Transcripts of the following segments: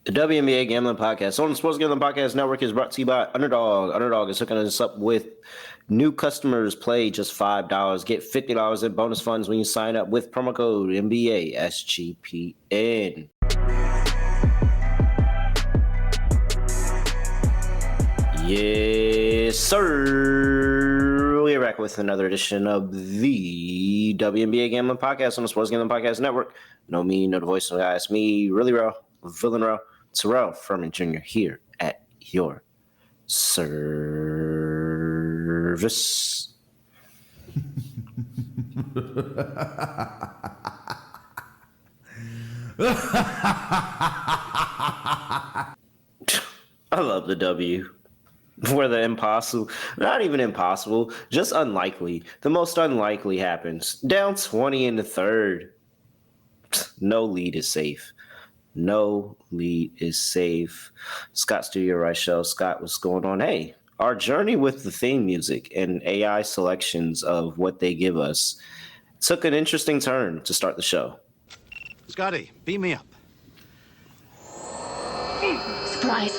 The WNBA Gambling Podcast on the Sports Gambling Podcast Network is brought to you by Underdog. Underdog is hooking us up with new customers. Play just $5. Get $50 in bonus funds when you sign up with promo code NBA SGPN. Yes, sir. We're back with another edition of the WNBA Gambling Podcast on the Sports Gambling Podcast Network. No me, no the voice, no guy. It's me, really real, villain real. Terrell, Furman Jr. here at your service. I love the W. Where the impossible, not even impossible, just unlikely. The most unlikely happens. Down 20 in the third. No lead is safe. No lead is safe. Scott Studio Reichel. Scott, what's going on? Hey, our journey with the theme music and AI selections of what they give us took an interesting turn to start the show. Scotty, beam me up. Surprise.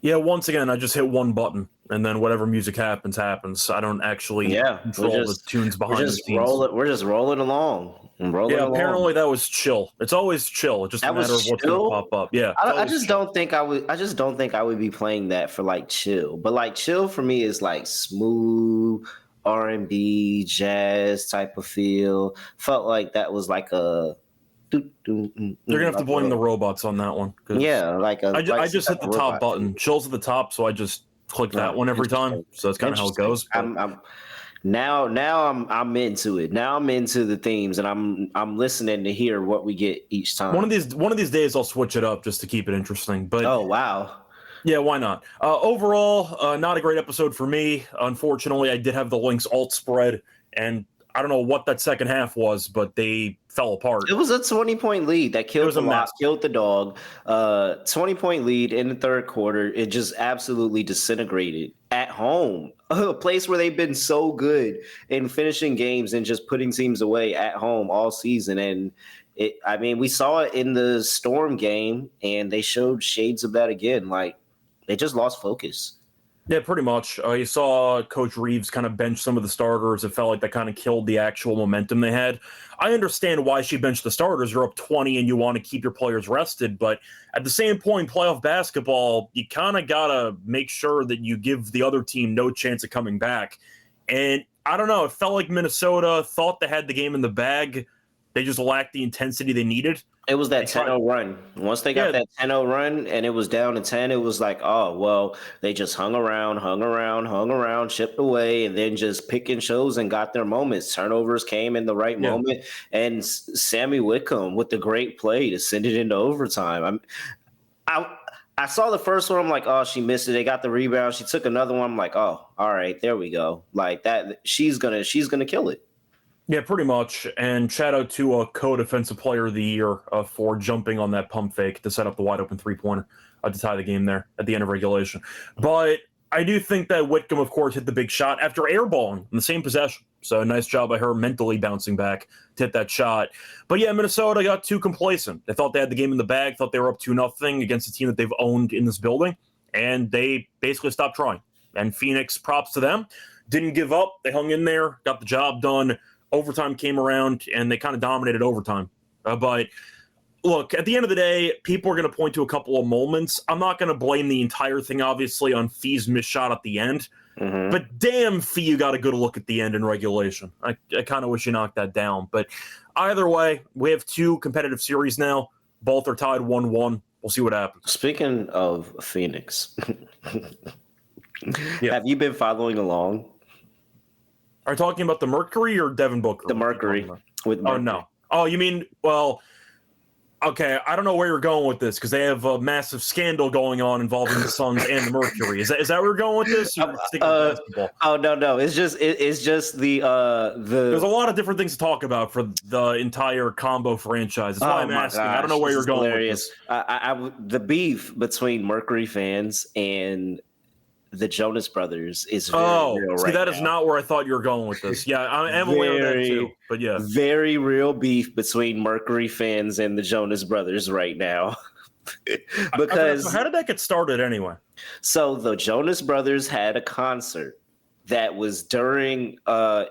Yeah, once again, I just hit one button, and then whatever music happens. I don't actually control the tunes behind the scenes. We're just rolling along. Apparently that was chill. It's always chill. It's just a matter of what's going to pop up. Yeah, I just don't think I would be playing that for like chill. But like chill for me is like smooth R&B, jazz type of feel. Felt like that was like a. You're gonna have to blame the robots on that one. Yeah, I just hit the top button. Chill's at the top, so I just click that one every time. So that's kind of how it goes. Now I'm into it. Now I'm into the themes, and I'm listening to hear what we get each time. One of these days I'll switch it up just to keep it interesting. But oh wow. Yeah, why not? Overall, not a great episode for me. Unfortunately, I did have the Lynx alt spread, and I don't know what that second half was, but they fell apart. It was a 20-point lead that killed the dog. 20-point lead in the third quarter. It just absolutely disintegrated at home, a place where they've been so good in finishing games and just putting teams away at home all season. And we saw it in the Storm game, and they showed shades of that again. Like they just lost focus. Yeah, pretty much. You saw Coach Reeves kind of bench some of the starters. It felt like that kind of killed the actual momentum they had. I understand why she benched the starters. You're up 20 and you want to keep your players rested. But at the same point, playoff basketball, you kind of got to make sure that you give the other team no chance of coming back. And I don't know. It felt like Minnesota thought they had the game in the bag. They just lacked the intensity they needed. It was that 10-0 run. Once they got that 10-0 run and it was down to 10, it was like, oh, well, they just hung around, chipped away, and then just pick and chose and got their moments. Turnovers came in the right moment. And Sammy Wickham with the great play to send it into overtime. I saw the first one. I'm like, oh, she missed it. They got the rebound. She took another one. I'm like, oh, all right, there we go. Like that. She's gonna kill it. Yeah, pretty much. And shout out to co-defensive player of the year for jumping on that pump fake to set up the wide open three-pointer to tie the game there at the end of regulation. But I do think that Whitcomb, of course, hit the big shot after airballing in the same possession. So nice job by her mentally bouncing back to hit that shot. But yeah, Minnesota got too complacent. They thought they had the game in the bag, thought they were up 2-0 against a team that they've owned in this building, and they basically stopped trying. And Phoenix, props to them, didn't give up. They hung in there, got the job done. Overtime came around, and they kind of dominated overtime. But look, at the end of the day, people are going to point to a couple of moments. I'm not going to blame the entire thing, obviously, on Fee's missed shot at the end. Mm-hmm. But damn, Fee, you got a good look at the end in regulation. I kind of wish you knocked that down. But either way, we have two competitive series now. Both are tied 1-1. We'll see what happens. Speaking of Phoenix, have you been following along? Are you talking about the Mercury or Devin Booker? The Mercury. Oh, no. Oh, you mean, well, okay, I don't know where you're going with this because they have a massive scandal going on involving the Suns and the Mercury. Is that where you're going with this? Or sticking with basketball? Oh, no. It's just the There's a lot of different things to talk about for the entire combo franchise. That's why I'm asking. Gosh, I don't know where you're going with this. The beef between Mercury fans and the Jonas Brothers is very real see, right that now. is not where I thought you were going with this. Yeah, I am aware of that too. But yeah, very real beef between Mercury fans and the Jonas Brothers right now. Because how did that get started anyway? So the Jonas Brothers had a concert that was during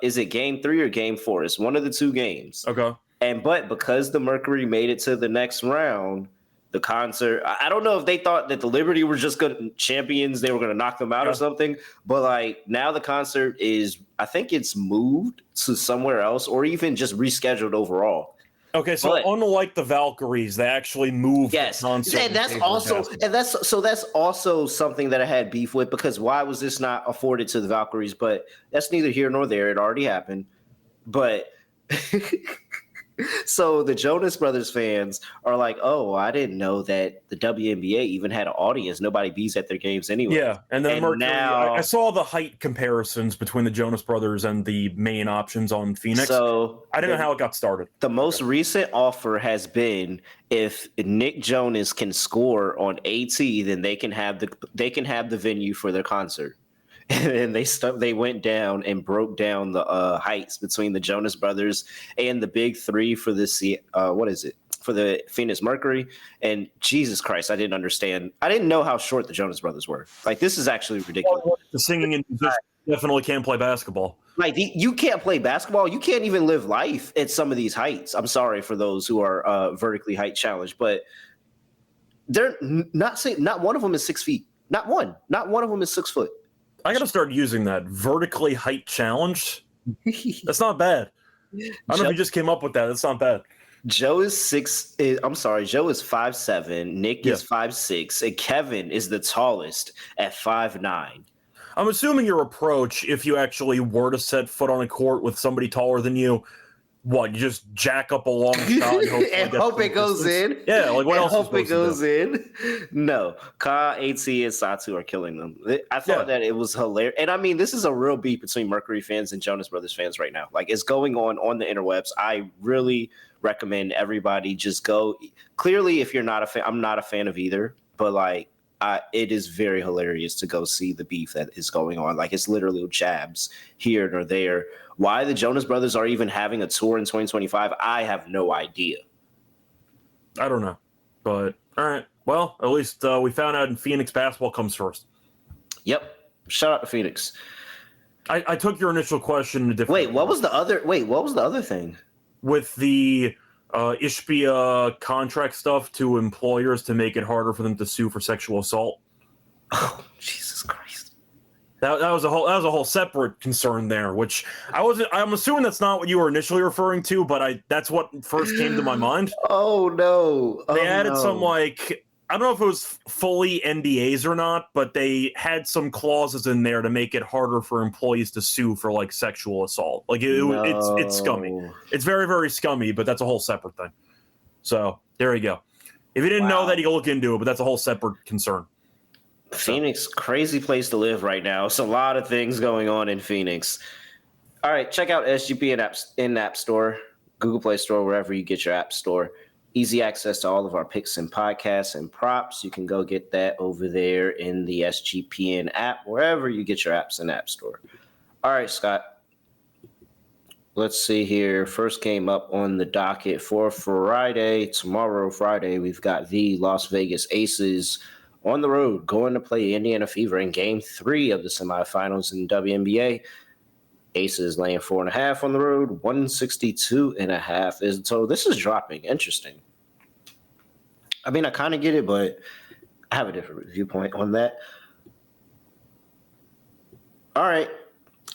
is it game 3 or game 4? It's one of the two games. Okay. But because the Mercury made it to the next round, the concert, I don't know if they thought that the Liberty were just good champions, they were going to knock them out or something. But like now the concert is, I think it's moved to somewhere else or even just rescheduled overall. Okay, so unlike the Valkyries, they actually moved. Yes, and that's also something that I had beef with, because why was this not afforded to the Valkyries? But that's neither here nor there. It already happened. But so the Jonas Brothers fans are like, "Oh, I didn't know that the WNBA even had an audience. Nobody bees at their games anyway." Yeah, and then Mercury, now I saw the height comparisons between the Jonas Brothers and the main options on Phoenix. So I didn't know how it got started. The most recent offer has been if Nick Jonas can score on AT, then they can have the venue for their concert. And they went down and broke down the heights between the Jonas Brothers and the big three for this for the Phoenix Mercury. And Jesus Christ, I didn't understand. I didn't know how short the Jonas Brothers were. Like, this is actually ridiculous. The singing and musicians definitely can't play basketball. Like, you can't play basketball. You can't even live life at some of these heights. I'm sorry for those who are vertically height challenged, but they're not saying not one of them is 6 feet. Not one of them is 6 foot. I got to start using that. Vertically height challenged. That's not bad. I don't know if you just came up with that. That's not bad. Joe is 5'7", Nick is 5'6", and Kevin is the tallest at 5'9". I'm assuming your approach, if you actually were to set foot on a court with somebody taller than you, you just jack up a long shot and hope it goes in. Yeah, like what else? Hope it goes in. No, Ka, AT, and Satu are killing them. I thought that it was hilarious, and I mean, this is a real beef between Mercury fans and Jonas Brothers fans right now. Like, it's going on the interwebs. I really recommend everybody just go. Clearly, if you're not a fan, I'm not a fan of either, but like, it is very hilarious to go see the beef that is going on. Like, it's literally jabs here or there. Why the Jonas Brothers are even having a tour in 2025, I have no idea. I don't know. But, all right. Well, at least we found out in Phoenix basketball comes first. Yep. Shout out to Phoenix. I took your initial question in a different what was the other thing? With the Ishbia contract stuff to employers to make it harder for them to sue for sexual assault. Oh, Jesus Christ. That was a whole separate concern there, which I'm assuming that's not what you were initially referring to, but that's what first came to my mind. Oh no. They added some, like, I don't know if it was fully NDAs or not, but they had some clauses in there to make it harder for employees to sue for, like, sexual assault. Like, it's scummy. It's very, very scummy, but that's a whole separate thing. So there you go. If you didn't know that, you can look into it, but that's a whole separate concern. Phoenix, crazy place to live right now. It's a lot of things going on in Phoenix. All right, check out SGPN in App Store, Google Play Store, wherever you get your app store. Easy access to all of our picks and podcasts and props. You can go get that over there in the SGPN app, wherever you get your apps in App Store. All right, Scott. Let's see here. First game up on the docket for Friday. Tomorrow, Friday, we've got the Las Vegas Aces on the road, going to play Indiana Fever in Game 3 of the semifinals in WNBA. Aces laying 4.5 on the road. 162.5 is the total. This is dropping. Interesting. I mean, I kind of get it, but I have a different viewpoint on that. All right.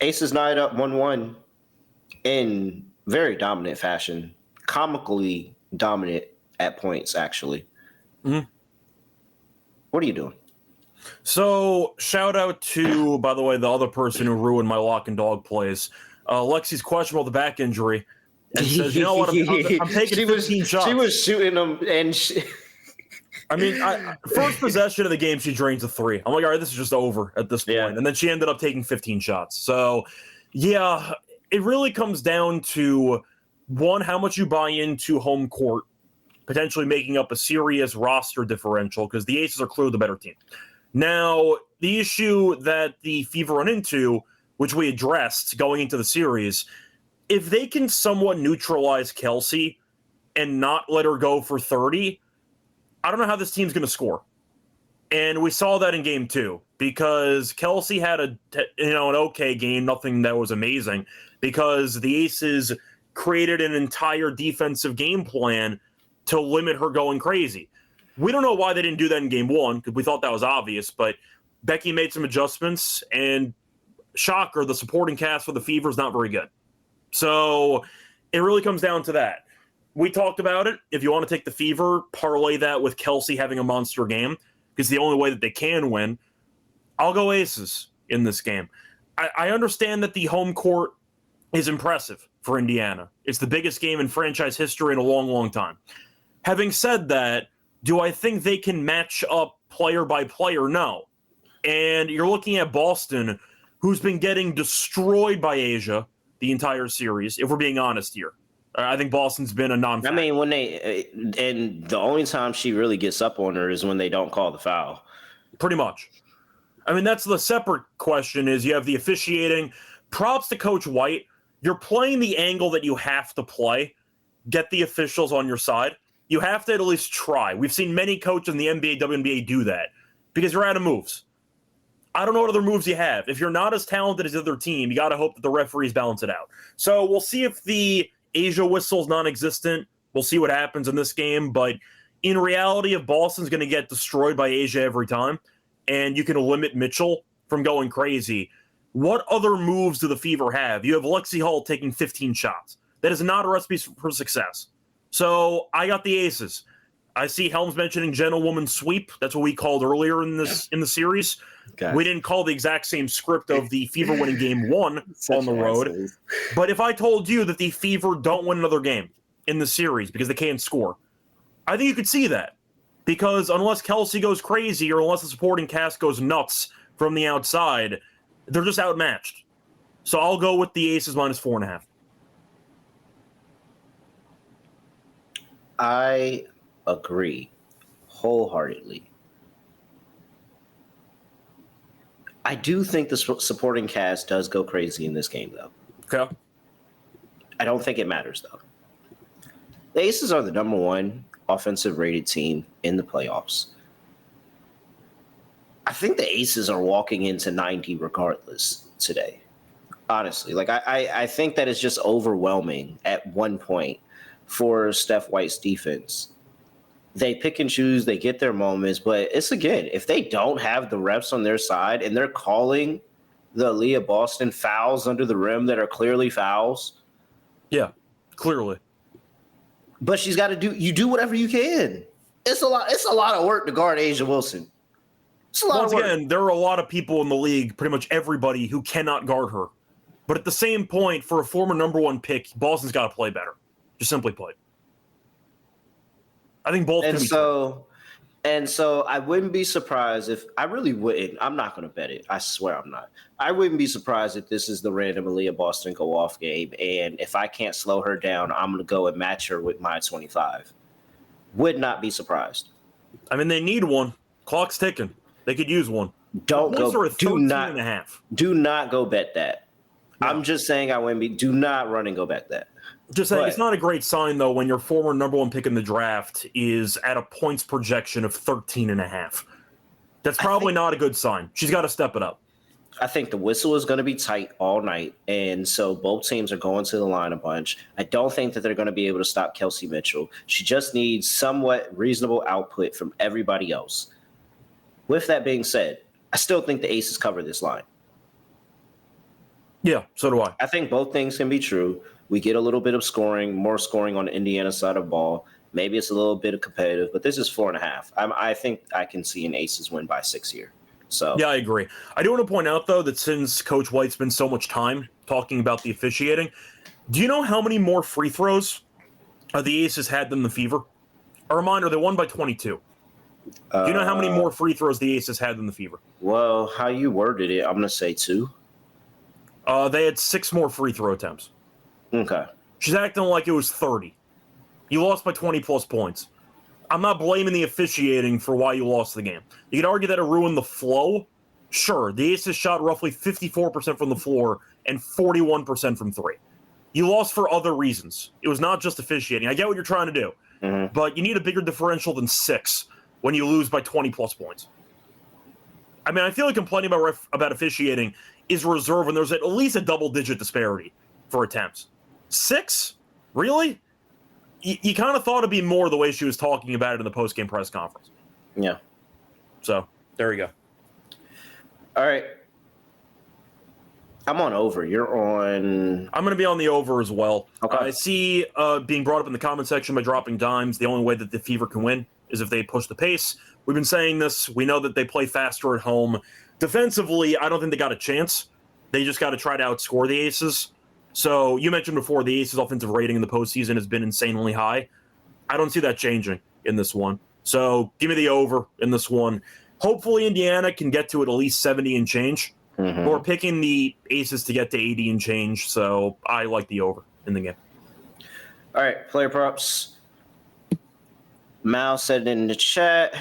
Aces knotted up 1-1 in very dominant fashion. Comically dominant at points, actually. Mm-hmm. What are you doing? So, shout out to, by the way, the other person who ruined my lock and dog plays. Lexi's questionable the back injury. And says, you know what, I'm taking 15 shots. She was shooting them, and I mean, first possession of the game, she drains a 3. I'm like, all right, this is just over at this point. And then she ended up taking 15 shots. So, yeah, it really comes down to, one, how much you buy into home court, potentially making up a serious roster differential, because the Aces are clearly the better team. Now, the issue that the Fever run into, which we addressed going into the series, if they can somewhat neutralize Kelsey and not let her go for 30, I don't know how this team's going to score. And we saw that in game 2 because Kelsey had an okay game, nothing that was amazing, because the Aces created an entire defensive game plan to limit her going crazy. We don't know why they didn't do that in game 1 because we thought that was obvious, but Becky made some adjustments, and shocker, the supporting cast for the Fever is not very good. So it really comes down to that. We talked about it. If you want to take the Fever, parlay that with Kelsey having a monster game, because the only way that they can win, I'll go Aces in this game. I understand that the home court is impressive for Indiana. It's the biggest game in franchise history in a long, long time. Having said that, do I think they can match up player by player? No. And you're looking at Boston, who's been getting destroyed by Asia the entire series, if we're being honest here. I think Boston's been a non-factor. I mean, and the only time she really gets up on her is when they don't call the foul. Pretty much. I mean, that's the separate question is you have the officiating. Props to Coach White. You're playing the angle that you have to play. Get the officials on your side. You have to at least try. We've seen many coaches in the NBA, WNBA do that because you're out of moves. I don't know what other moves you have. If you're not as talented as the other team, you got to hope that the referees balance it out. So we'll see if the Asia whistle's non-existent. We'll see what happens in this game. But in reality, if Boston's going to get destroyed by Asia every time, and you can limit Mitchell from going crazy, what other moves do the Fever have? You have Lexi Hull taking 15 shots. That is not a recipe for success. So I got the Aces. I see Helms mentioning gentlewoman sweep. That's what we called earlier in the series. Okay. We didn't call the exact same script of the Fever winning game 1 on the road. Assholes. But if I told you that the Fever don't win another game in the series because they can't score, I think you could see that. Because unless Kelsey goes crazy or unless the supporting cast goes nuts from the outside, they're just outmatched. So I'll go with the Aces minus 4.5. I agree wholeheartedly. I do think the supporting cast does go crazy in this game, though. Okay. I don't think it matters, though. The Aces are the number 1 offensive rated team in the playoffs. I think the Aces are walking into 90 regardless today. Honestly, I think that it's just overwhelming at one point for Steph White's defense. They pick and choose, they get their moments, but it's again, if they don't have the refs on their side and they're calling the Aaliyah Boston fouls under the rim that are clearly fouls. Yeah, clearly. But she's got to do whatever you can. It's a lot of work to guard Asia Wilson. It's a lot of work. Once again, there are a lot of people in the league, pretty much everybody, who cannot guard her. But at the same point, for a former number 1 pick, Boston's got to play better. Just simply put. I think both. And so I wouldn't be surprised if I really wouldn't. I'm not going to bet it. I swear I'm not. I wouldn't be surprised if this is the random Aaliyah Boston go off game. And if I can't slow her down, I'm going to go and match her with my 25. Would not be surprised. I mean, they need one. Clock's ticking. They could use one. Do not go bet that. No. I'm just saying I wouldn't be. Do not run and go bet that. Just saying, it's not a great sign, though, when your former number 1 pick in the draft is at a points projection of 13.5. That's probably not a good sign. She's got to step it up. I think the whistle is going to be tight all night, and so both teams are going to the line a bunch. I don't think that they're going to be able to stop Kelsey Mitchell. She just needs somewhat reasonable output from everybody else. With that being said, I still think the Aces cover this line. Yeah, so do I. I think both things can be true. We get a little bit of scoring, more scoring on the Indiana side of the ball. Maybe it's a little bit of competitive, but this is 4.5. I think I can see an Aces win by 6 here. So yeah, I agree. I do want to point out, though, that since Coach White spent so much time talking about the officiating, do you know how many more free throws the Aces had than the Fever? A reminder, they won by 22. Do you know how many more free throws the Aces had than the Fever? Well, how you worded it, I'm going to say 2. They had 6 more free throw attempts. Okay. She's acting like it was 30. You lost by 20-plus points. I'm not blaming the officiating for why you lost the game. You could argue that it ruined the flow. Sure, the Aces shot roughly 54% from the floor and 41% from three. You lost for other reasons. It was not just officiating. I get what you're trying to do, but you need a bigger differential than 6 when you lose by 20-plus points. I mean, I feel like complaining about officiating is reserved when there's at least a double-digit disparity for attempts. 6? Really? You kind of thought it'd be more the way she was talking about it in the post-game press conference. Yeah. So, there you go. All right. I'm on over. You're on... I'm going to be on the over as well. Okay. I see being brought up in the comment section by Dropping Dimes, the only way that the Fever can win is if they push the pace. We've been saying this. We know that they play faster at home. Defensively, I don't think they got a chance. They just got to try to outscore the Aces. So you mentioned before the Aces' offensive rating in the postseason has been insanely high. I don't see that changing in this one. So give me the over in this one. Hopefully Indiana can get to at least 70 and change. We're picking the Aces to get to 80 and change, so I like the over in the game. All right, player props. Mal said in the chat,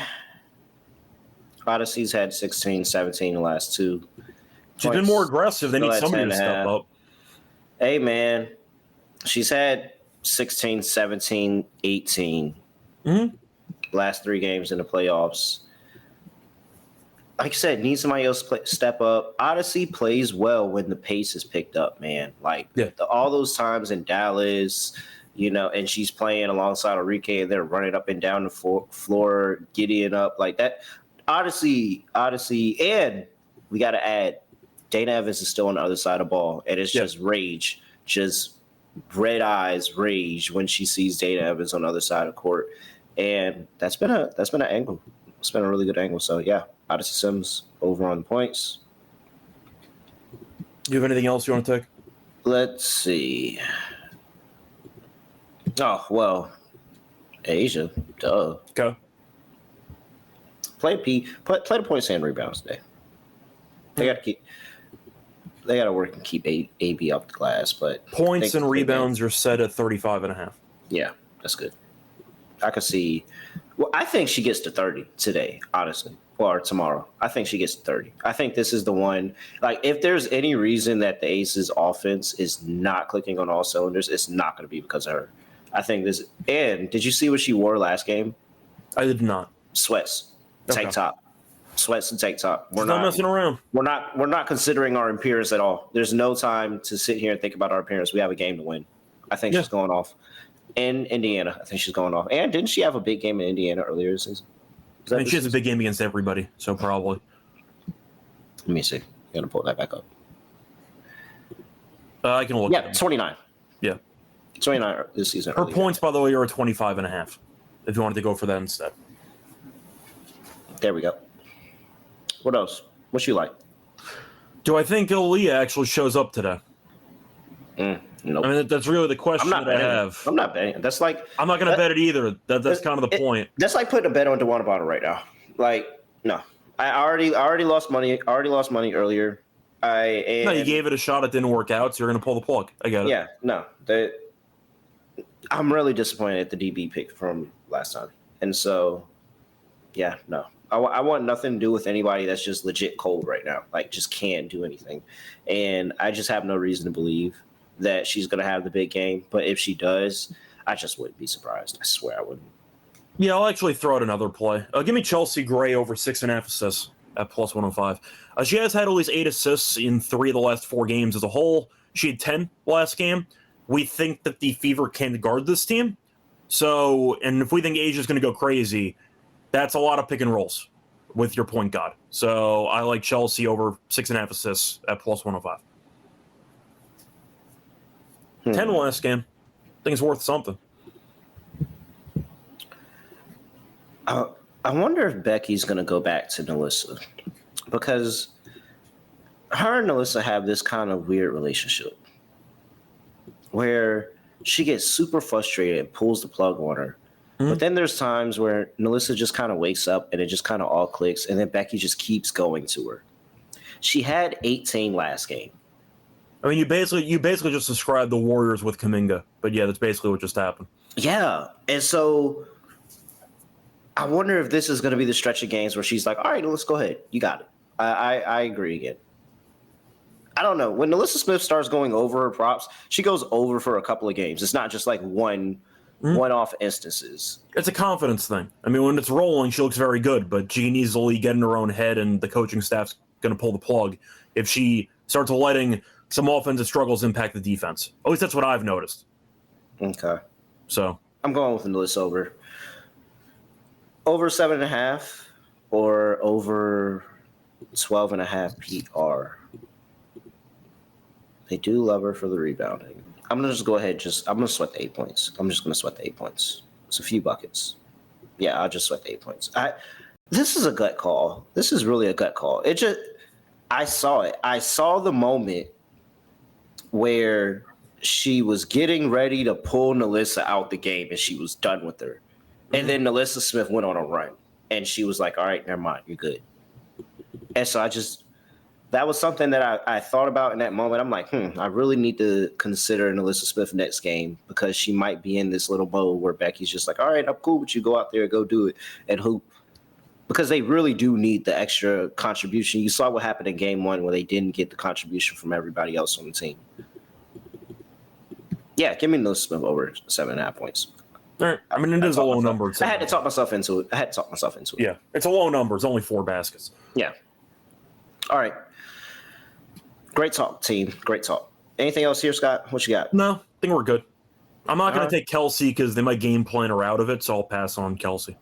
Odyssey's had 16, 17 the last 2. She's been more aggressive. They need somebody to step up. Hey, man. She's had 16, 17, 18. Last 3 games in the playoffs. Like I said, need somebody else to step up. Odyssey plays well when the pace is picked up, man. Like all those times in Dallas, and she's playing alongside Enrique and they're running up and down the floor, giddying up like that. Odyssey, and we got to add, Dana Evans is still on the other side of the ball, and it's just rage, just red eyes rage when she sees Dana Evans on the other side of the court, and that's been an angle. It's been a really good angle. So yeah, Odyssey Sims over on the points. Do you have anything else you want to take? Let's see. Oh well, Asia, duh. Okay. Play the points and rebounds today. They got to work and keep AB off the glass, but points and rebounds are set at 35.5. Yeah, that's good. I could see. Well, I think she gets to 30 today, honestly, or tomorrow. I think she gets to 30. I think this is the one. Like, if there's any reason that the Aces offense is not clicking on all cylinders, it's not going to be because of her. I think this. And did you see what she wore last game? I did not. Sweats, tank top, sweats and tank top. We're not messing around. We're not considering our appearance at all. There's no time to sit here and think about our appearance. We have a game to win. I think she's going off. In Indiana, I think she's going off. And didn't she have a big game in Indiana earlier this season? I mean, she has a big game against everybody, so probably. Let me see. Got to pull that back up. I can look. Yeah, 29. Yeah, 29 this season. Her points, by the way, are 25.5. If you wanted to go for that instead. There we go. What else? What you like? Do I think Aaliyah actually shows up today? Nope. I mean, that's really the question that I have. I'm not betting. That's like I'm not going to bet it either. That's kind of the point. That's like putting a bet on DeWanna Bonner right now. Like, no, I already lost money. Earlier. No, you gave it a shot. It didn't work out, so you're going to pull the plug. I get it. Yeah, no. I'm really disappointed at the DB pick from last time, and so, yeah, no. I want nothing to do with anybody that's just legit cold right now. Like, just can't do anything, and I just have no reason to believe that she's going to have the big game. But if she does, I just wouldn't be surprised. I swear I wouldn't. Yeah, I'll actually throw out another play. Give me Chelsea Gray over 6.5 assists at plus 105. She has had at least 8 assists in 3 of the last 4 games as a whole. She had 10 last game. We think that the Fever can guard this team. So, and if we think Asia's going to go crazy, that's a lot of pick and rolls with your point guard. So I like Chelsea over 6.5 assists at plus 105. 10 last game. I think it's worth something. I wonder if Becky's going to go back to Nalissa, because her and Nalissa have this kind of weird relationship where she gets super frustrated and pulls the plug on her. But then there's times where Nalissa just kind of wakes up and it just kind of all clicks, and then Becky just keeps going to her. She had 18 last game. I mean, you basically just described the Warriors with Kuminga, but yeah, that's basically what just happened. Yeah, and so I wonder if this is going to be the stretch of games where she's like, all right, let's go ahead. You got it. I agree again. I don't know. When Alyssa Smith starts going over her props, she goes over for a couple of games. It's not just like one-off instances. It's a confidence thing. I mean, when it's rolling, she looks very good, but she can easily get in her own head, and the coaching staff's going to pull the plug if she starts letting some offensive struggles impact the defense. At least that's what I've noticed. Okay. So I'm going with Alyssa over. Over 7.5 or over 12.5 PR. They do love her for the rebounding. I'm going to just go ahead. I'm going to sweat the 8 points. I'm just going to sweat the 8 points. It's a few buckets. Yeah, I'll just sweat the 8 points. This is a gut call. This is really a gut call. I saw it. I saw the moment where she was getting ready to pull Nalissa out the game and she was done with her. And then Alyssa Smith went on a run and she was like, all right, never mind. You're good. And so that was something that I thought about in that moment. I'm like, I really need to consider an Alyssa Smith next game because she might be in this little mode where Becky's just like, all right, I'm cool with you. Go out there, go do it and hoop. Because they really do need the extra contribution. You saw what happened in game one where they didn't get the contribution from everybody else on the team. Yeah, give me Alyssa Smith over 7.5 points. All right. I mean, it is a low number. I had to talk myself into it. Yeah, it's a low number. It's only 4 baskets. Yeah. All right. Great talk, team. Great talk. Anything else here, Scott? What you got? No, I think we're good. I'm not going to take Kelsey because they might game plan her out of it, so I'll pass on Kelsey.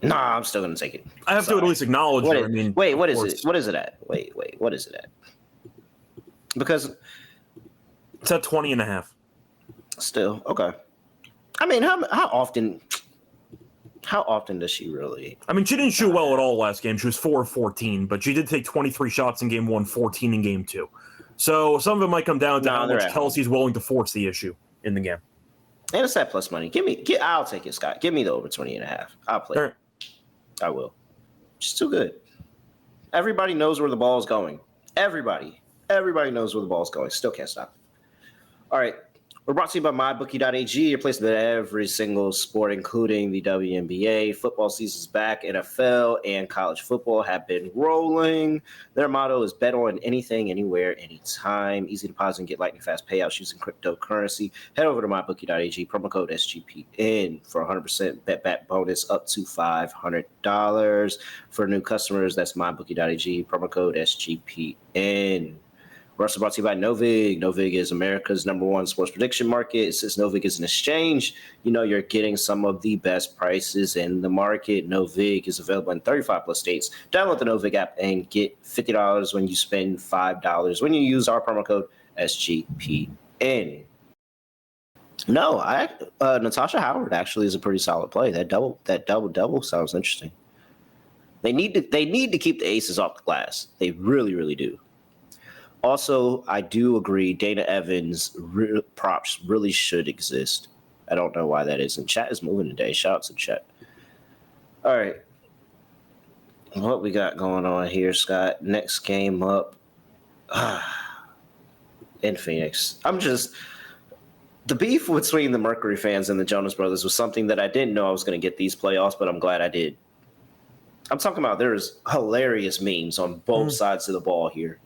Nah, I'm still going to take it. I have to at least acknowledge her. What is it? What is it at? Wait, what is it at? Because it's at 20.5. Still, okay. I mean, how often does she really? I mean, she didn't shoot well at all last game. She was 4 of 14, but she did take 23 shots in game 1, 14 in game 2. So some of it might come down to how much Kelsey's willing to force the issue in the game. And it's that plus money. I'll take it, Scott. Give me the over 20.5. I'll play it. I will. She's too good. Everybody knows where the ball is going. Everybody knows where the ball is going. Still can't stop it. All right. We're brought to you by MyBookie.ag, your place to bet every single sport, including the WNBA. Football season's back. NFL and college football have been rolling. Their motto is bet on anything, anywhere, anytime. Easy deposit and get lightning fast payouts using cryptocurrency. Head over to MyBookie.ag, promo code SGPN for 100% bet back bonus up to $500. For new customers, that's MyBookie.ag, promo code SGPN. We're also brought to you by Novig. Novig is America's #1 sports prediction market. Since Novig is an exchange, you're getting some of the best prices in the market. Novig is available in 35 plus states. Download the Novig app and get $50 when you spend $5 when you use our promo code SGPN. No, Natasha Howard actually is a pretty solid play. That double sounds interesting. They need to keep the aces off the glass. They really, really do. Also, I do agree Dana Evans props really should exist. I don't know why that isn't. Chat is moving today. Shout out to chat. All right. What we got going on here, Scott? Next game up in Phoenix. The beef between the Mercury fans and the Jonas Brothers was something that I didn't know I was going to get these playoffs, but I'm glad I did. I'm talking about there's hilarious memes on both sides of the ball here.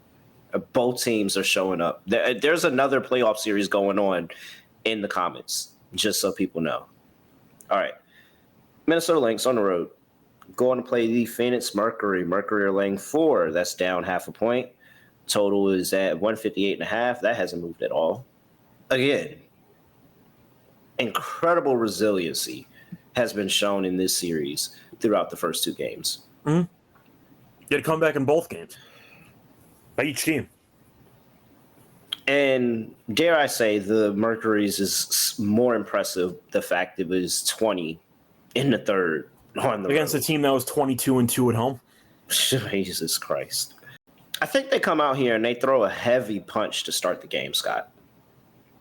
Both teams are showing up. There's another playoff series going on in the comments, just so people know. All right. Minnesota Lynx on the road. Going to play the Phoenix Mercury. Mercury are laying 4. That's down 0.5 point. Total is at 158.5. That hasn't moved at all. Again, incredible resiliency has been shown in this series throughout the first 2 games. Mm-hmm. You had to come back in both games. By each team. And dare I say, the Mercury's is more impressive, the fact it was 20 in the third on the against road. a team that was 22-2 at home. Jesus Christ. I think they come out here and they throw a heavy punch to start the game, Scott.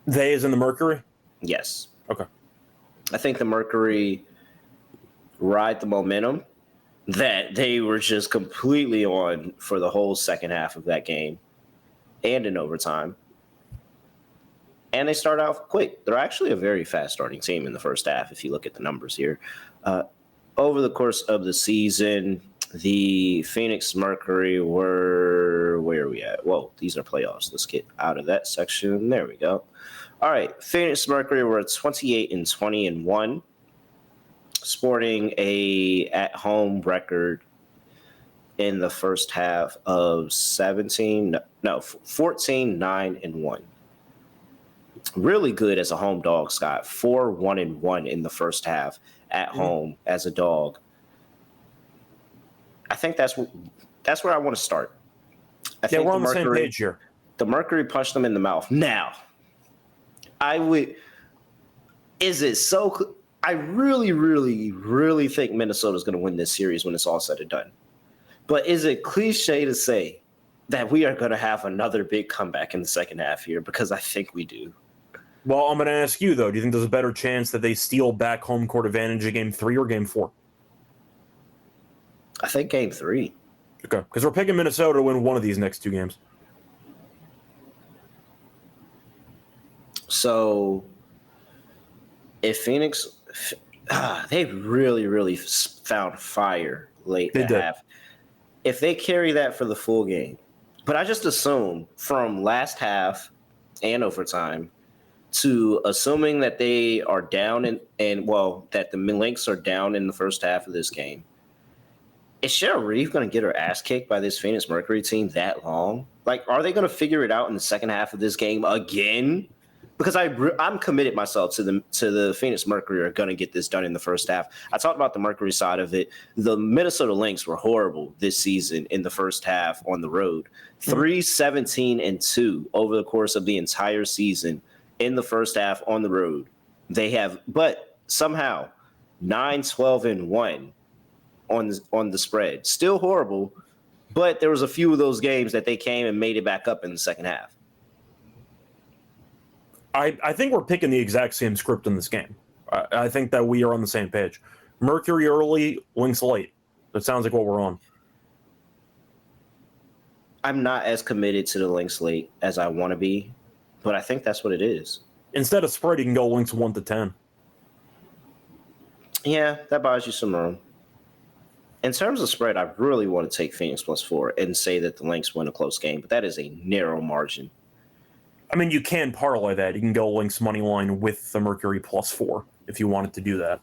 They is in the Mercury? Yes. Okay. I think the Mercury ride the momentum that they were just completely on for the whole second half of that game and in overtime. And they start out quick. They're actually a very fast starting team in the first half if you look at the numbers here. Over the course of the season, the Phoenix Mercury were, where are we at? Whoa, these are playoffs. Let's get out of that section. There we go. All right, Phoenix Mercury were 28-20-1, sporting a at-home record in the first half of 14-9-1. Really good as a home dog, Scott. 4-1-1 in the first half at home as a dog. I think that's where I want to start. I think we're on the same page here. The Mercury punched them in the mouth. Now, I really, really, really think Minnesota's going to win this series when it's all said and done. But is it cliche to say that we are going to have another big comeback in the second half here? Because I think we do. Well, I'm going to ask you, though. Do you think there's a better chance that they steal back home court advantage in Game 3 or Game 4? I think Game 3. Okay, because we're picking Minnesota to win one of these next two games. So, if Phoenix, they really, really found fire late in the half. If they carry that for the full game, but I just assume from last half and overtime to assuming that they are down that the Lynx are down in the first half of this game. Is Cheryl Reeve going to get her ass kicked by this Phoenix Mercury team that long? Like, are they going to figure it out in the second half of this game again? Because I'm committed myself to the Phoenix Mercury are going to get this done in the first half. I talked about the Mercury side of it. The Minnesota Lynx were horrible this season in the first half on the road. 3-17-2 over the course of the entire season in the first half on the road. But somehow 9-12-1 on the spread. Still horrible, but there was a few of those games that they came and made it back up in the second half. I think we're picking the exact same script in this game. I think that we are on the same page. Mercury early, Lynx late. That sounds like what we're on. I'm not as committed to the Lynx late as I want to be, but I think that's what it is. Instead of spread, you can go Lynx 1-10. Yeah, that buys you some room. In terms of spread, I really want to take Phoenix +4 and say that the Lynx win a close game, but that is a narrow margin. I mean, you can parlay that. You can go Lynx money line with the Mercury +4 if you wanted to do that.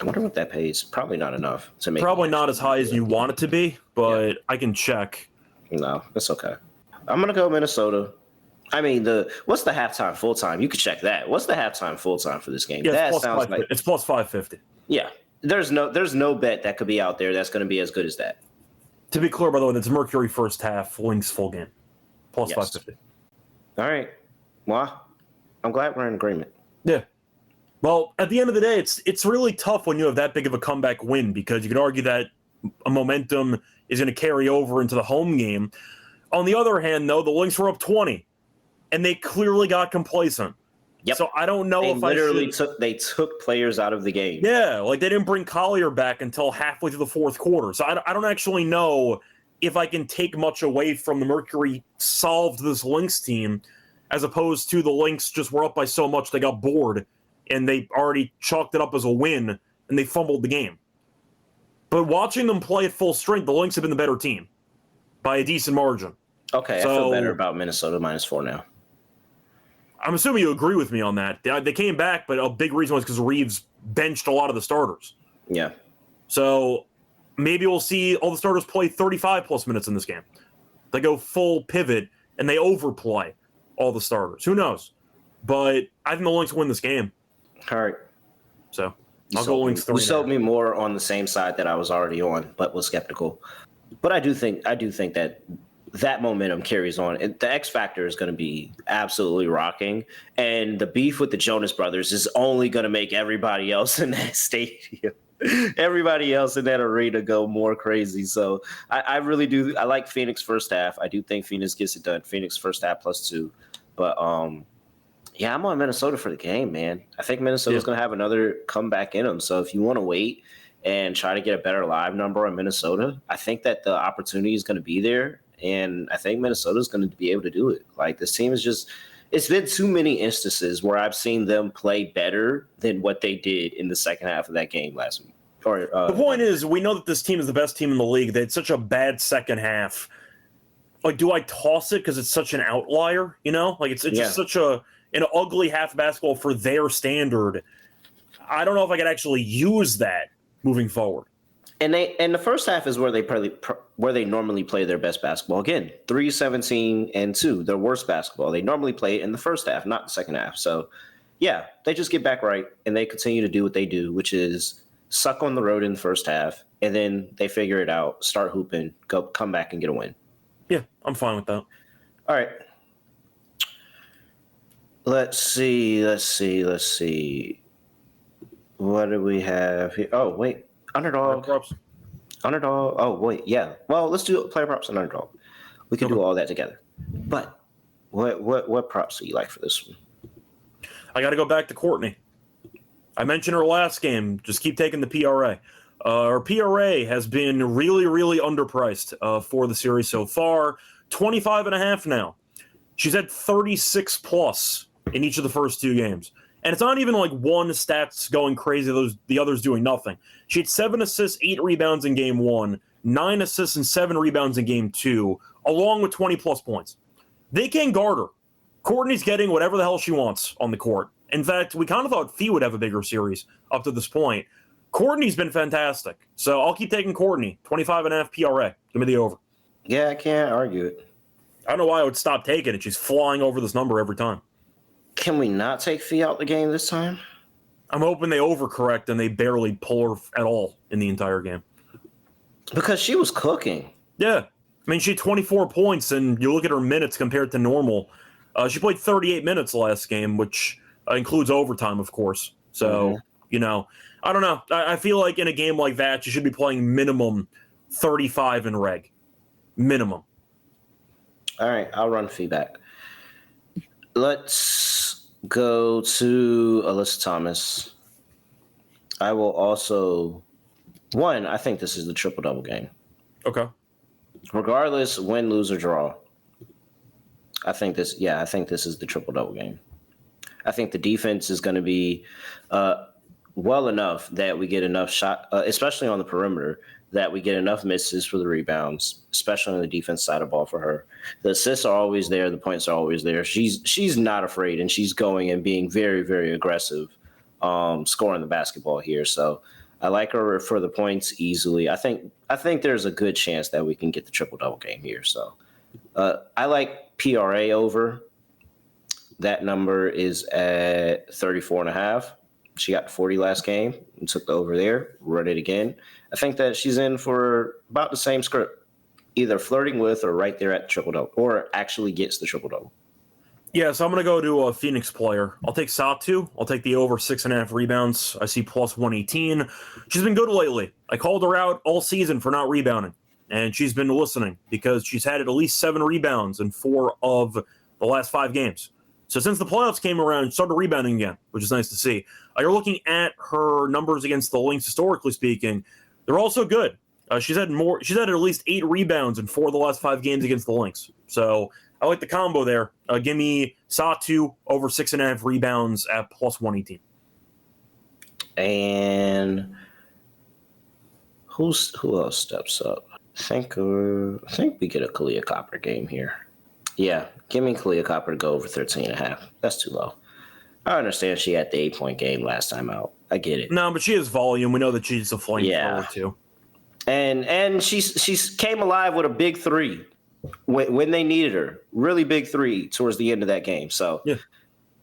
I wonder what that pays. Probably not enough to make. Probably not as high as you want it to be, but I can check. No, it's okay. I'm gonna go Minnesota. I mean, what's the halftime full time? You could check that. What's the halftime full time for this game? Yeah, that sounds like it's +550. Yeah, there's no bet that could be out there that's going to be as good as that. To be clear, by the way, that's Mercury first half, Lynx full game, +550. All right. Well, I'm glad we're in agreement. Yeah. Well, at the end of the day, it's really tough when you have that big of a comeback win because you could argue that a momentum is going to carry over into the home game. On the other hand, though, the Lynx were up 20, and they clearly got complacent. Yep. So I don't know if they took players out of the game. Yeah, like they didn't bring Collier back until halfway through the fourth quarter. So I don't actually know if I can take much away from the Mercury solved this Lynx team as opposed to the Lynx just were up by so much they got bored and they already chalked it up as a win and they fumbled the game. But watching them play at full strength, the Lynx have been the better team by a decent margin. Okay, so, I feel better about Minnesota -4 now. I'm assuming you agree with me on that. They came back, but a big reason was because Reeves benched a lot of the starters. Yeah. So maybe we'll see all the starters play 35-plus minutes in this game. They go full pivot, and they overplay all the starters. Who knows? But I think the Lynx win this game. All right. So I'll go Lynx 3. You sold me more on the same side that I was already on, but was skeptical. But I do think that momentum carries on. The X Factor is going to be absolutely rocking. And the beef with the Jonas Brothers is only going to make everybody else in that stadium, everybody else in that arena go more crazy. So I really do. I like Phoenix first half. I do think Phoenix gets it done. Phoenix first half +2. But yeah, I'm on Minnesota for the game, man. I think Minnesota's going to have another comeback in them. So if you want to wait and try to get a better live number on Minnesota, I think that the opportunity is going to be there. And I think Minnesota's going to be able to do it. Like, this team is just it's been too many instances where I've seen them play better than what they did in the second half of that game last week. The point is, we know that this team is the best team in the league. They had such a bad second half. Like, do I toss it because it's such an outlier? You know, like it's just such an ugly half basketball for their standard. I don't know if I could actually use that moving forward. And the first half is where they normally play their best basketball. Again, 3-17-2, their worst basketball. They normally play it in the first half, not the second half. So, yeah, they just get back right and they continue to do what they do, which is suck on the road in the first half, and then they figure it out, start hooping, come back and get a win. Yeah, I'm fine with that. All right. Let's see. What do we have here? Oh, wait. Underdog. Underdog. Oh, wait. Yeah. Well, let's do player props and underdog. We can do all that together. But what props do you like for this one? I got to go back to Courtney. I mentioned her last game. Just keep taking the PRA. Her PRA has been really, really underpriced for the series so far. 25.5 now. She's had 36 plus in each of the first two games. And it's not even like one stats going crazy, the others doing nothing. She had 7 assists, 8 rebounds in game 1, 9 assists and 7 rebounds in game 2, along with 20 plus points. They can't guard her. Courtney's getting whatever the hell she wants on the court. In fact, we kind of thought Fee would have a bigger series up to this point. Courtney's been fantastic. So I'll keep taking Courtney. 25.5 PRA. Give me the over. Yeah, I can't argue it. I don't know why I would stop taking it. She's flying over this number every time. Can we not take Fee out the game this time? I'm hoping they overcorrect and they barely pull her at all in the entire game. Because she was cooking. Yeah. I mean, she had 24 points, and you look at her minutes compared to normal. She played 38 minutes last game, which includes overtime, of course. So, I don't know. I feel like in a game like that, you should be playing minimum 35 in reg. Minimum. All right, I'll run feedback. Let's go to Alyssa Thomas. I will also... I think this is the triple-double game. Okay. Regardless, win, lose, or draw. I think this is the triple-double game. I think the defense is going to be well enough that we get enough shot, especially on the perimeter, that we get enough misses for the rebounds, especially on the defense side of the ball for her. The assists are always there. The points are always there. She's not afraid, and she's going and being very, very aggressive, scoring the basketball here. So I like her for the points easily. I think there's a good chance that we can get the triple-double game here. So I like PRA over. That number is at 34.5. She got 40 last game and took the over there, run it again. I think that she's in for about the same script, either flirting with or right there at the triple-double, or actually gets the triple-double. Yeah, so I'm going to go to a Phoenix player. I'll take Satu. I'll take the over 6.5 rebounds. I see plus 118. She's been good lately. I called her out all season for not rebounding, and she's been listening because she's had at least 7 rebounds in 4 of the last 5 games. So since the playoffs came around, she started rebounding again, which is nice to see. You're looking at her numbers against the Lynx, historically speaking. They're also good. She's had at least 8 rebounds in 4 of the last 5 games against the Lynx. So I like the combo there. Give me Satu over 6.5 rebounds at plus 118. And who else steps up? I think we get a Kalia Copper game here. Yeah, give me Kalia Copper to go over 13.5. That's too low. I understand she had the 8-point game last time out. I get it. No, but she has volume. We know that she's a flamethrower too. And she's came alive with a big 3 when they needed her. Really big 3 towards the end of that game. So,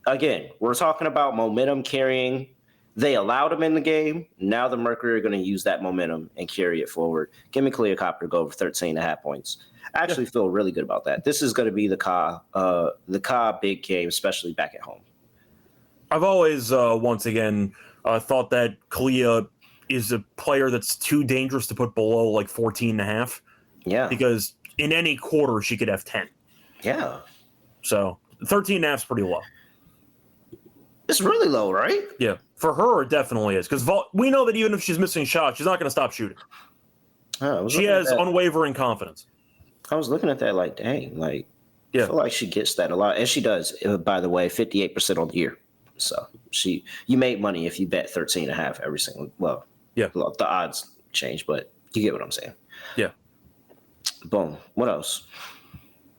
Again, we're talking about momentum carrying. They allowed him in the game. Now the Mercury are going to use that momentum and carry it forward. Give me Kalia Copper to go over 13.5 points. I actually feel really good about that. This is going to be the Ka big game, especially back at home. I've always, once again, thought that Kalia is a player that's too dangerous to put below like 14.5. Yeah. Because in any quarter, she could have 10. Yeah. So 13.5 is pretty low. It's really low, right? Yeah. For her, it definitely is. Because we know that even if she's missing shots, she's not going to stop shooting. She has unwavering confidence. I was looking at that like, dang, like. I feel like she gets that a lot, and she does. By the way, 58% on the year. So you make money if you bet 13.5 every single. Well, the odds change, but you get what I'm saying. Yeah. Boom. What else?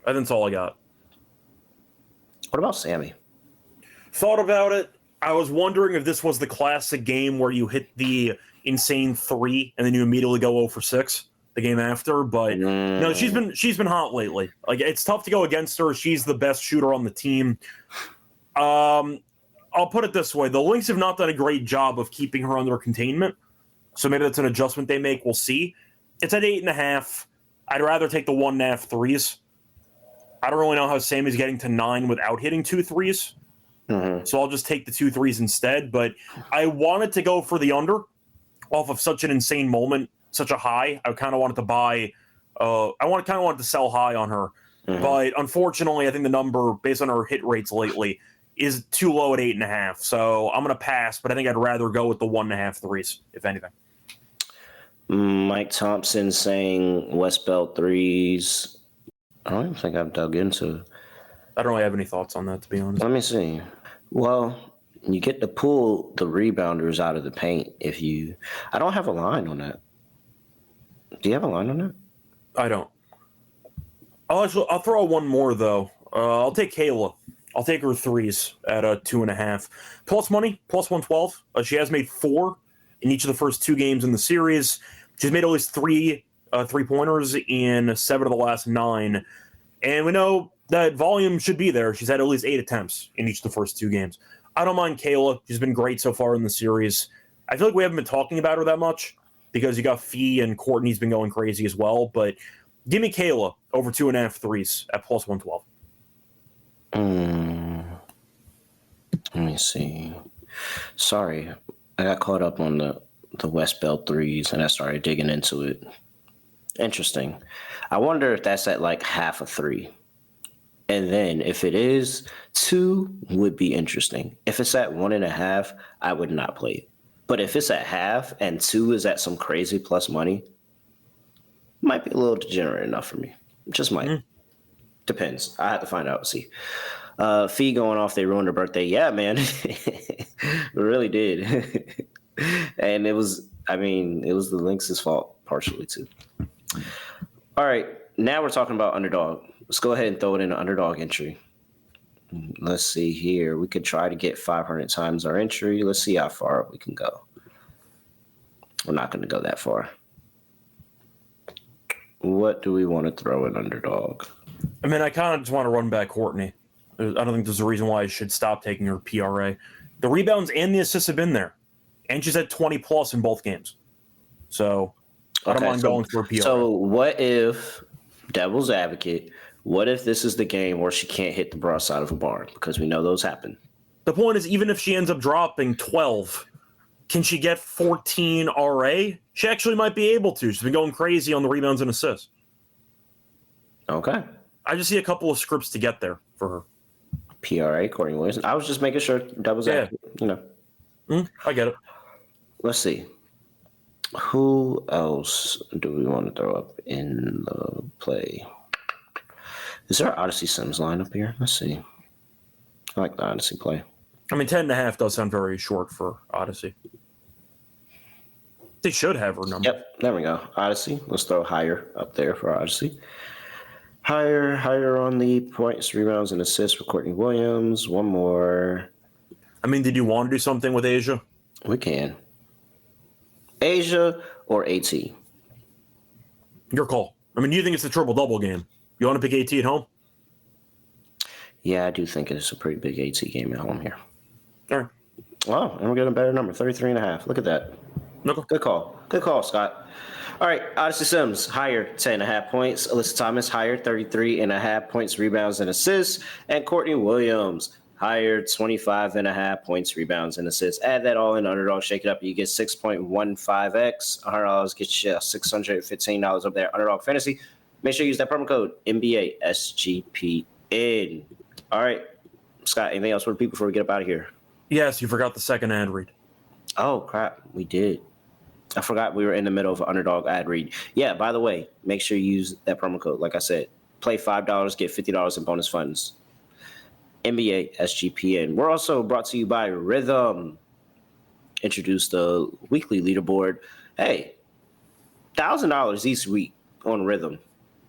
I think that's all I got. What about Sammy? Thought about it. I was wondering if this was the classic game where you hit the insane 3 and then you immediately go 0 for 6 the game after, but no, she's been hot lately. Like, it's tough to go against her. She's the best shooter on the team. I'll put it this way: the Lynx have not done a great job of keeping her under containment, so maybe that's an adjustment they make. We'll see. It's at 8.5. I'd rather take the 1.5 threes. I don't really know how Sammy's getting to 9 without hitting 2 threes. So I'll just take the 2 threes instead. But I wanted to go for the under off of such an insane moment, such a high. I kind of wanted to buy. Wanted to sell high on her, but unfortunately, I think the number based on her hit rates lately is too low at 8.5. So I'm going to pass. But I think I'd rather go with the 1.5 threes, if anything. Mike Thompson saying West Belt threes. I don't even think I've dug into. I don't really have any thoughts on that, to be honest. Let me see. Well, you get to pull the rebounders out of the paint if you. I don't have a line on that. Do you have a line on that? I don't. I'll throw out one more though. I'll take Kayla. I'll take her threes at 2.5. Plus money, plus 112. She has made 4 in each of the first 2 games in the series. She's made at least 3 3-pointers in 7 of the last 9. And we know that volume should be there. She's had at least 8 attempts in each of the first 2 games. I don't mind Kayla. She's been great so far in the series. I feel like we haven't been talking about her that much because you got Fee and Courtney's been going crazy as well. But give me Kayla over 2.5 threes at plus 112. Let me see. Sorry, I got caught up on the West Belt threes and I started digging into it. Interesting. I wonder if that's at like half a 3. And then if it is, 2 would be interesting. If it's at 1.5, I would not play it. But if it's at half and 2 is at some crazy plus money, might be a little degenerate enough for me. Just might. Depends. I have to find out. See. Fee going off, they ruined her birthday. Yeah, man. It really did. And it was the Lynx's fault partially too. All right. Now we're talking about underdog. Let's go ahead and throw it in an underdog entry. Let's see here. We could try to get 500 times our entry. Let's see how far we can go. We're not going to go that far. What do we want to throw in underdog? I mean, I kind of just want to run back Courtney. I don't think there's a reason why I should stop taking her PRA. The rebounds and the assists have been there. And she's at 20-plus in both games. So I don't mind going for a PRA. So what if, devil's advocate, what if this is the game where she can't hit the broadside of a barn? Because we know those happen. The point is, even if she ends up dropping 12, can she get 14 RA? She actually might be able to. She's been going crazy on the rebounds and assists. Okay. I just see a couple of scripts to get there for her. PRA, Courtney Williams. I was just making sure devil's advocate, I get it. Let's see. Who else do we want to throw up in the play? Is there an Odyssey Sims line up here? Let's see. I like the Odyssey play. I mean, 10.5 does sound very short for Odyssey. They should have her number. Yep, there we go. Odyssey. Let's throw higher up there for Odyssey. Higher on the points, rebounds, and assists for Courtney Williams. One more. I mean, did you want to do something with Asia? We can. Asia or AT? Your call. I mean, do you think it's a triple-double game? You want to pick AT at home? Yeah, I do think it's a pretty big AT game at home here. All right. Wow, and we're getting a better number, 33.5. Look at that. Okay. Good call. Good call, Scott. All right, Odyssey Sims, higher, 10.5 points. Alyssa Thomas, higher, 33.5 points, rebounds, and assists. And Courtney Williams, higher, 25.5 points, rebounds, and assists. Add that all in underdog, shake it up, you get 6.15x. $100 gets you $615 up there, underdog fantasy. Make sure you use that promo code NBA SGPN. All right, Scott, anything else for the people before we get up out of here? Yes, you forgot the second ad read. Oh, crap, we did. I forgot we were in the middle of an underdog ad read. Yeah, by the way, make sure you use that promo code, like I said, Play $5, get $50 in bonus funds. NBA SGPN. We're also brought to you by Rhythm. Introduced the weekly leaderboard. Hey, $1,000 each week on Rhythm.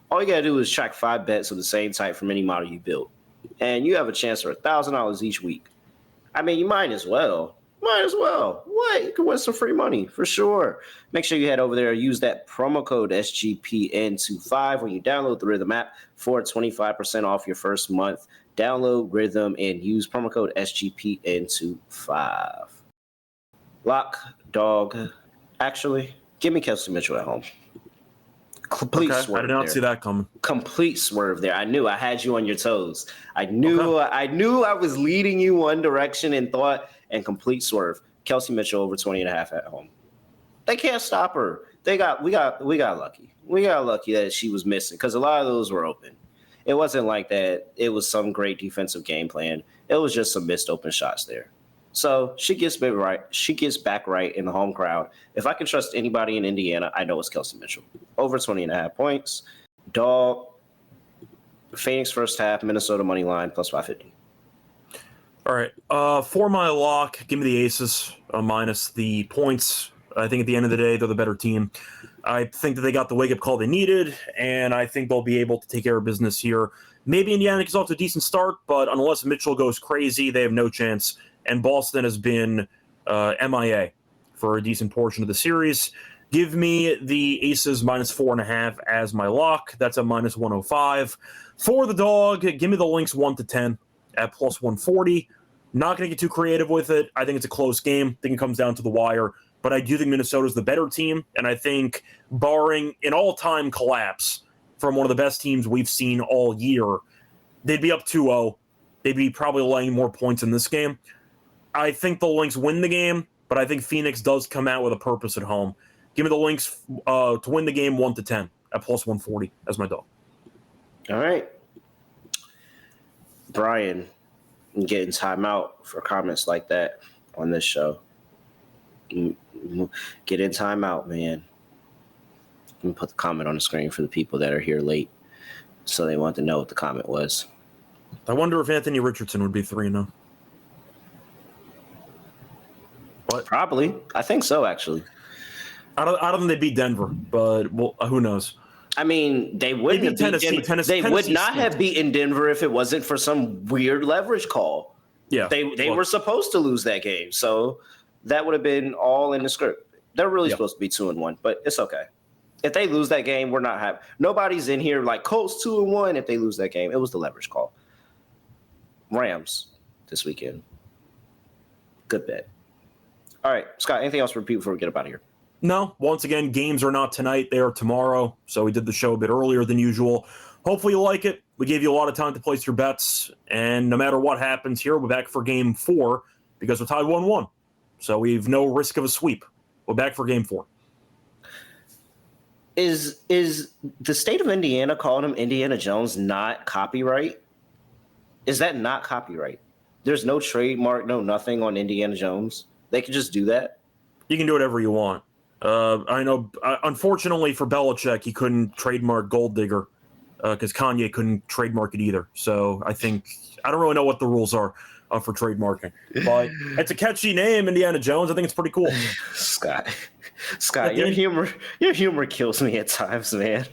All you gotta do is track 5 bets of the same type from any model you built, and you have a chance for $1,000 each week. I mean, you might as well. What? You can win some free money for sure. Make sure you head over there and use that promo code SGPN25 when you download the Rhythm app for 25% off your first month. Download Rhythm and use promo code SGPN25. Lock, dog. Actually, give me Kelsey Mitchell at home. Complete swerve. I did not see that coming. Complete swerve there. I knew I had you on your toes. I knew I was leading you one direction in thought, and complete swerve. Kelsey Mitchell over 20.5 at home. They can't stop her. We got lucky. We got lucky that she was missing because a lot of those were open. It wasn't like that. It was some great defensive game plan. It was just some missed open shots there. So she gets back right. She gets back right in the home crowd. If I can trust anybody in Indiana, I know it's Kelsey Mitchell. Over 20.5 points. Dog. Phoenix first half. Minnesota money line plus 550. All right. For my lock, give me the Aces minus the points. I think at the end of the day, they're the better team. I think that they got the wake-up call they needed, and I think they'll be able to take care of business here. Maybe Indiana gets off to a decent start, but unless Mitchell goes crazy, they have no chance. And Boston has been MIA for a decent portion of the series. Give me the Aces minus 4.5 as my lock. That's a minus 105. For the dog, give me the Lynx 1-10 at plus 140. Not going to get too creative with it. I think it's a close game. I think it comes down to the wire. But I do think Minnesota's the better team. And I think barring an all-time collapse from one of the best teams we've seen all year, they'd be up 2-0. They'd be probably laying more points in this game. I think the Lynx win the game, but I think Phoenix does come out with a purpose at home. Give me the Lynx to win the game 1-10 at plus 140 as my dog. All right. Brian, I'm getting timeout for comments like that on this show. Get in timeout, man. Let me put the comment on the screen for the people that are here late so they want to know what the comment was. I wonder if Anthony Richardson would be 3-0. What? Probably. I think so, actually. I don't think they beat Denver, but who knows? I mean, they wouldn't beat Denver. They would not have beaten Denver if it wasn't for some weird leverage call. Yeah, they were supposed to lose that game, so that would have been all in the script. They're really supposed to be 2-1, but it's okay. If they lose that game, we're not happy. Nobody's in here like Colts 2-1 if they lose that game. It was the leverage call. Rams this weekend. Good bet. All right, Scott, anything else for people before we get up out of here? No. Once again, games are not tonight. They are tomorrow. So we did the show a bit earlier than usual. Hopefully you like it. We gave you a lot of time to place your bets. And no matter what happens here, we're back for game 4 because we're tied 1-1. So we've no risk of a sweep. We're back for game 4. Is the state of Indiana calling him Indiana Jones not copyright? Is that not copyright? There's no trademark, no nothing on Indiana Jones. They can just do that. You can do whatever you want. I know, unfortunately for Belichick, he couldn't trademark Gold Digger because Kanye couldn't trademark it either. So I don't really know what the rules are for trademarking. But it's a catchy name, Indiana Jones. I think it's pretty cool. Scott, your humor kills me at times, man.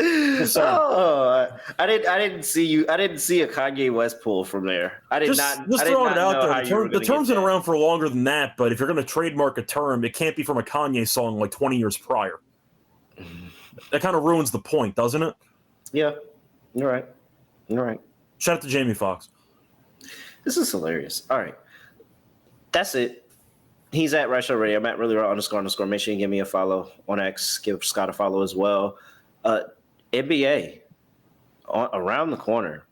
I didn't see a Kanye West pull from there. Just throwing it out there. The term's been around for longer than that, but if you're going to trademark a term, it can't be from a Kanye song like 20 years prior. That kind of ruins the point, doesn't it? Yeah, you're right. Shout out to Jamie Foxx. This is hilarious. All right, that's it. He's at Reichel Radio. I'm at @reallyraw__. Make sure you give me a follow on X. Give Scott a follow as well. NBA around the corner.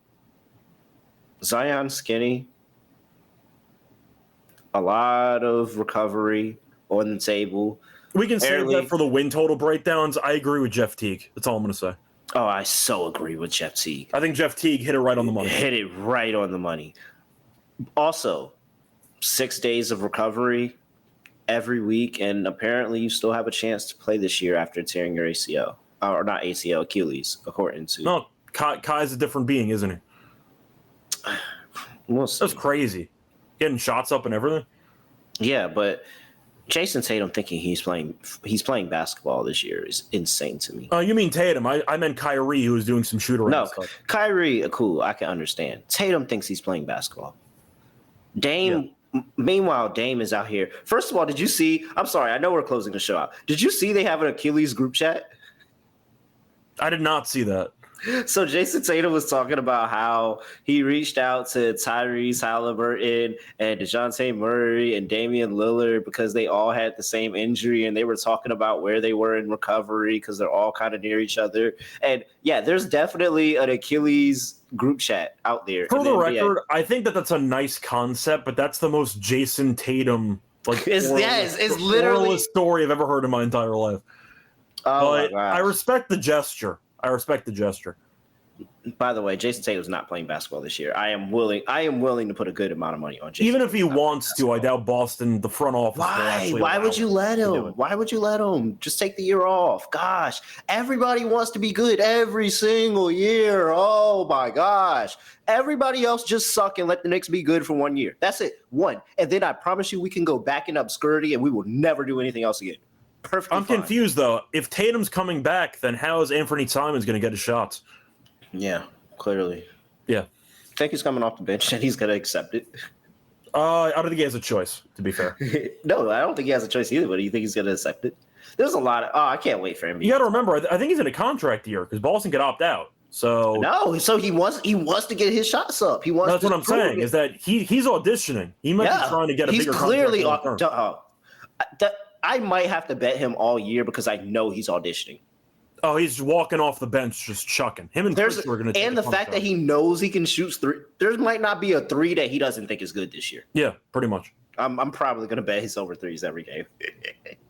Zion skinny. A lot of recovery on the table. We can save that for the win total breakdowns. I agree with Jeff Teague. That's all I'm going to say. Oh, I so agree with Jeff Teague. I think Jeff Teague hit it right on the money. Also, 6 days of recovery every week, and apparently you still have a chance to play this year after tearing your ACL. or not ACL, Achilles, according to. No, Kai's a different being, isn't he? We'll see. That's crazy. Getting shots up and everything. Yeah, but Jason Tatum thinking he's playing basketball this year is insane to me. You mean Tatum? I meant Kyrie, who was doing some shoot around stuff. Kyrie, cool, I can understand. Tatum thinks he's playing basketball. Dame. Yeah. Meanwhile, Dame is out here. First of all, did you see? I'm sorry, I know we're closing the show out. Did you see they have an Achilles group chat? I did not see that. So Jason Tatum was talking about how he reached out to Tyrese Halliburton and DeJounte Murray and Damian Lillard because they all had the same injury, and they were talking about where they were in recovery because they're all kind of near each other. And yeah, there's definitely an Achilles group chat out there. For the record, I think that's a nice concept, but that's the most Jason Tatum it's literally a story I've ever heard in my entire life. Oh, but I respect the gesture. By the way, Jason Tatum's not playing basketball this year. I am willing to put a good amount of money on Jason. Even if he wants to, I doubt Boston, the front office. Why would you let him? Why would you let him? Just take the year off. Gosh, everybody wants to be good every single year. Oh my gosh. Everybody else just suck and let the Knicks be good for 1 year. That's it. One. And then I promise you we can go back in obscurity and we will never do anything else again. Perfectly I'm confused, though. If Tatum's coming back, then how is Anthony Simons going to get his shots? Yeah, clearly. Yeah. I think he's coming off the bench and he's going to accept it. I don't think he has a choice, to be fair. No, I don't think he has a choice either, but you think he's going to accept it? There's a lot of – I can't wait for him. You got to remember, I think he's in a contract year because Boston could opt out. So no, so he wants to get his shots up. He wants. That's what I'm saying is that he's auditioning. He might be trying to get a bigger contract. I might have to bet him all year because I know he's auditioning. Oh, he's walking off the bench just chucking. Him and Chris are going to. And the fact that he knows he can shoot three, there might not be a three that he doesn't think is good this year. Yeah, pretty much. I'm probably going to bet he's over threes every game.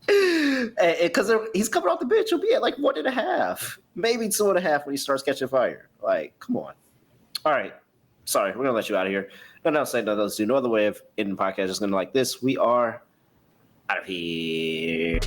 Because he's coming off the bench. He'll be at like 1.5, maybe 2.5 when he starts catching fire. Like, come on. All right. Sorry, we're going to let you out of here. No, no, say no, those do no other way of ending the podcast. Just going to like this. We are out of here.